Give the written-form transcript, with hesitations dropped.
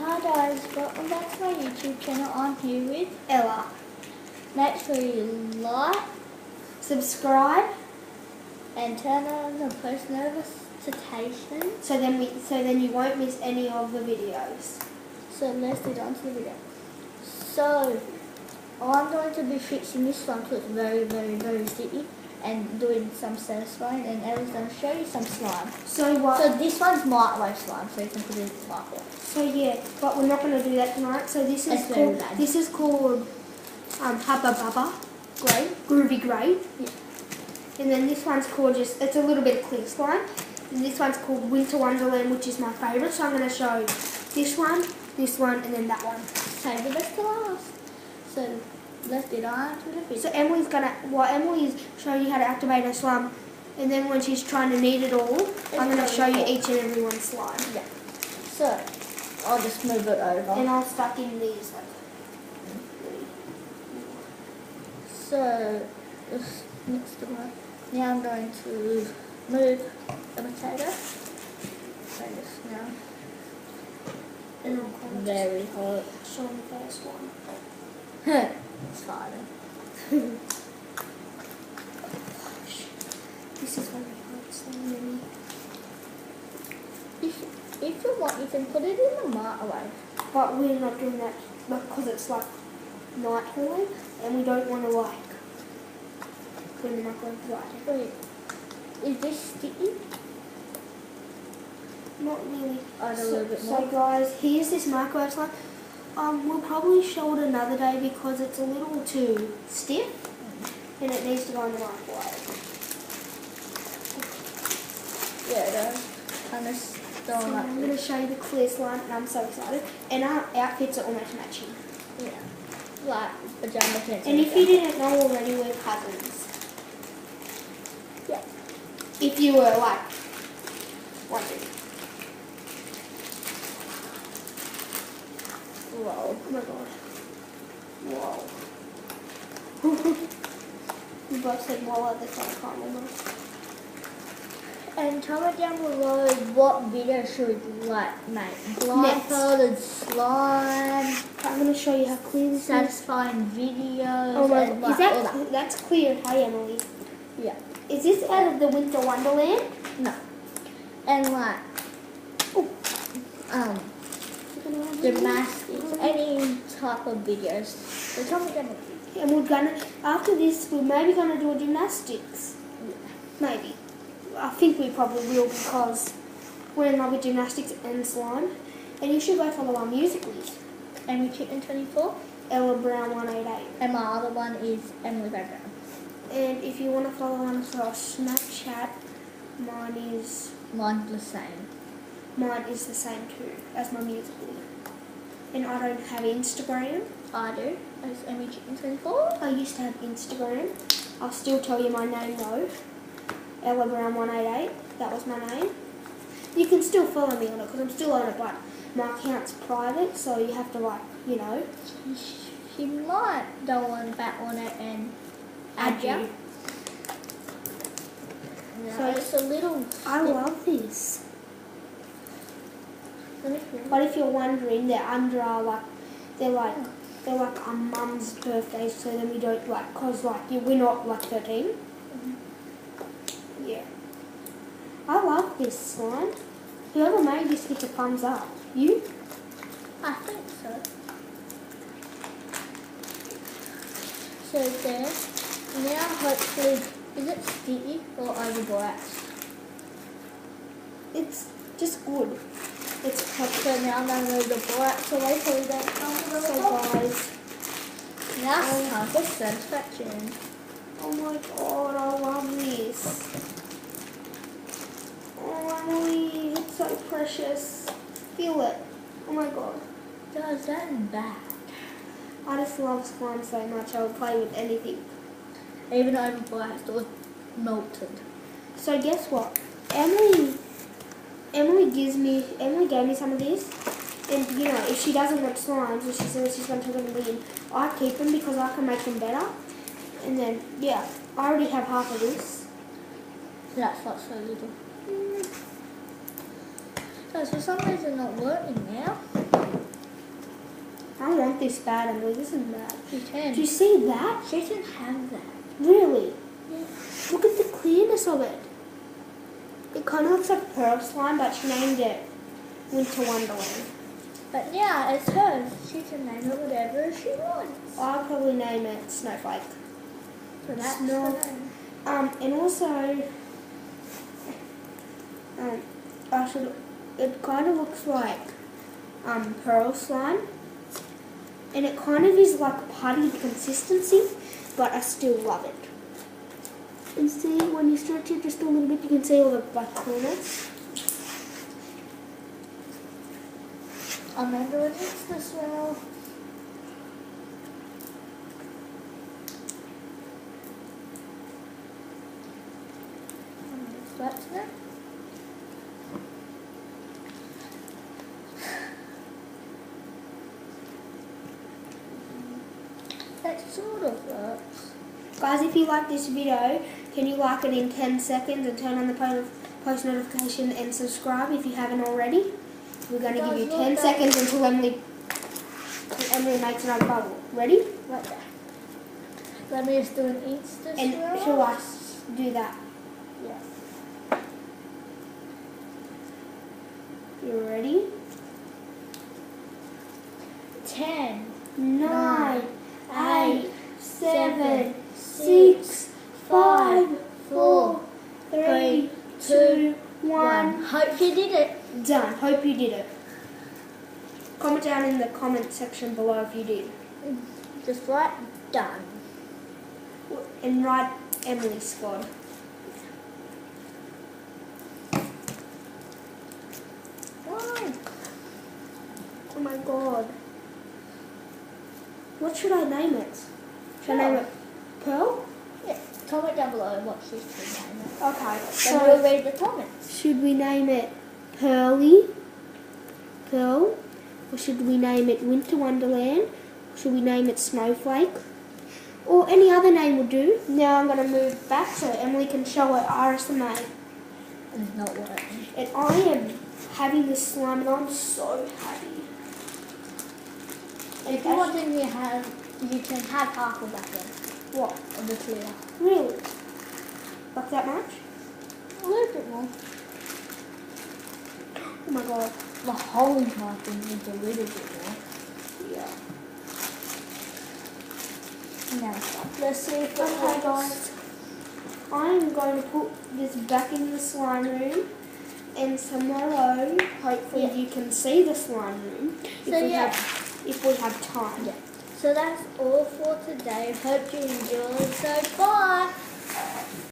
Hi guys, welcome back to my YouTube channel. I'm here with Ella. Make sure you like Subscribe and turn on the post notifications. so then you won't miss any of the videos. So let's get on to the video. So I'm going to be fixing this one because it's very sticky and doing some satisfying, and Ella's going to show you some slime. So what? So this one's microwave slime, so you can put it in the microwave. So yeah, but we're not going to do that tonight. So this It's is very called bad. this is called Hubba Bubba Grey, Groovy Grey. Yeah. And then this one's called it's a little bit of clear slime. And this one's called Winter Wonderland, which is my favourite. So I'm going to show this one, and then that one. Save the best to last. So let's get on to the video. So Emily's showing you how to activate her slime, and then when she's trying to knead it all, I'm going to show you each and every one's slime. Yeah. So I'll just move it over. And I'll stuck in these like. So this next one. Now I'm going to move the potato. Try this now. And I'll kind of Very hot. show the first one. It's fine. This is very hot, so many. If you want, you can put it in the microwave. But we're not doing that because it's like night time, and we don't want to like put in the microwave right. Wait, is this sticky? Not really. Add a little bit So more. guys, here's this microwave slime. We'll probably show it another day because it's a little too stiff and it needs to go in the microwave. Yeah, it does. Kind of So throwing up. I'm going to show you the clear slime and I'm so excited. And our outfits are almost matching. Yeah. Like pajama pants. And if you didn't know already, we're cousins. Yeah. If you were like wondering. Whoa. Oh my god. Whoa. We both said whoa at the same time almost. And comment down below what video should we like make. Blindfolded slime, I'm going to show you how clear this is. satisfying videos. Oh my and god. like all that. That's clear. Hi Emily. Yeah. Is this out of the Winter Wonderland? No. And like gymnastics, any type of videos. So comment down below. And we're gonna, after this, we're maybe gonna do a gymnastics. Maybe. I think we probably will because we're in love with gymnastics and slime. And you should go follow our musicals. Emily Chicken 24. Ella Brown 188. And my other one is Emily Background. And if you want to follow us on Snapchat, Mine's the same. mine is the same too as my musical. And I don't have Instagram. I do. It's Emily Chicken 24. I used to have Instagram. I'll still tell you my name though. Ella Brown 188. That was my name. You can still follow me on it because I'm still on it, but my account's private, so you have to like, you know, She might go on back on it and add you. So So it's a little. I love this. Let me feel. But if you're wondering, they're under our like, they're like our mum's birthday, so then we don't like, cause like we're not like 13. Yeah. I love this slime. Whoever made this gets a thumbs up. You? I think so. So there. Now hopefully, is it sticky or overborax? It's just good. It's perfect. So now I'm going to move the borax away so we don't come to the So top. guys, Now it's time for satisfaction. oh my god, I love this. Oh Emily, it's so precious. Feel it. Oh my god. Does that bad? I just love slime so much, I would play with anything. Even overborax or melted. So guess what? Emily gave me some of this, and you know, if she doesn't want slimes, and she says she's going to turn them in, I keep them because I can make them better. And then, yeah, I already have half of this. That's like so little. Guys, for some reason not working now. I want this bad, Emily. This is bad. She can. Do you see that? She can have that. Really? Yeah. Look at the clearness of it. It kind of looks like pearl slime, but she named it Winter Wonderland. But yeah, it's hers. She can name it whatever she wants. I'll probably name it Snowflake. So that's Snow- her name. And also, it kind of looks like pearl slime. And it kind of is like putty consistency, but I still love it. And see, when you stretch it just a little bit, you can see all the black corners. I'm not doing this as well. That's it. That sort of works. Guys, if you like this video, can you like it in 10 seconds and turn on the post notification and subscribe if you haven't already? We're going to give you 10 seconds until Emily makes another bubble. Ready? Right there. Let me just do an Insta And swirl. she'll us do that. Yeah. You ready? 10, 9, 8, 7, 6, 6, 5, 4, 3, 2, 1. Hope you did it. Done. Hope you did it. Comment down in the comment section below if you did. Just write done. And write Emily's squad. Why? Oh my god. What should I name it? Should I name it Pearl? Yeah. Comment down below what you should name it. Okay. Then we'll read the comments. Should we name it Pearl? Or should we name it Winter Wonderland? Should we name it Snowflake? Or any other name will do. Now I'm going to move back so Emily can show her RSMA. It's not working. And I am having this slime and I'm so happy. If you want then you can have half of that then. What? Of the clear. Really? Like that much? A little bit more. Oh my god. The whole entire thing needs a little bit more. Yeah. Now, let's see if it Okay works. guys, I'm going to put this back in the slime room, and tomorrow hopefully you can see the slime room if we have time. Yeah. So that's all for today. Hope you enjoyed. So bye.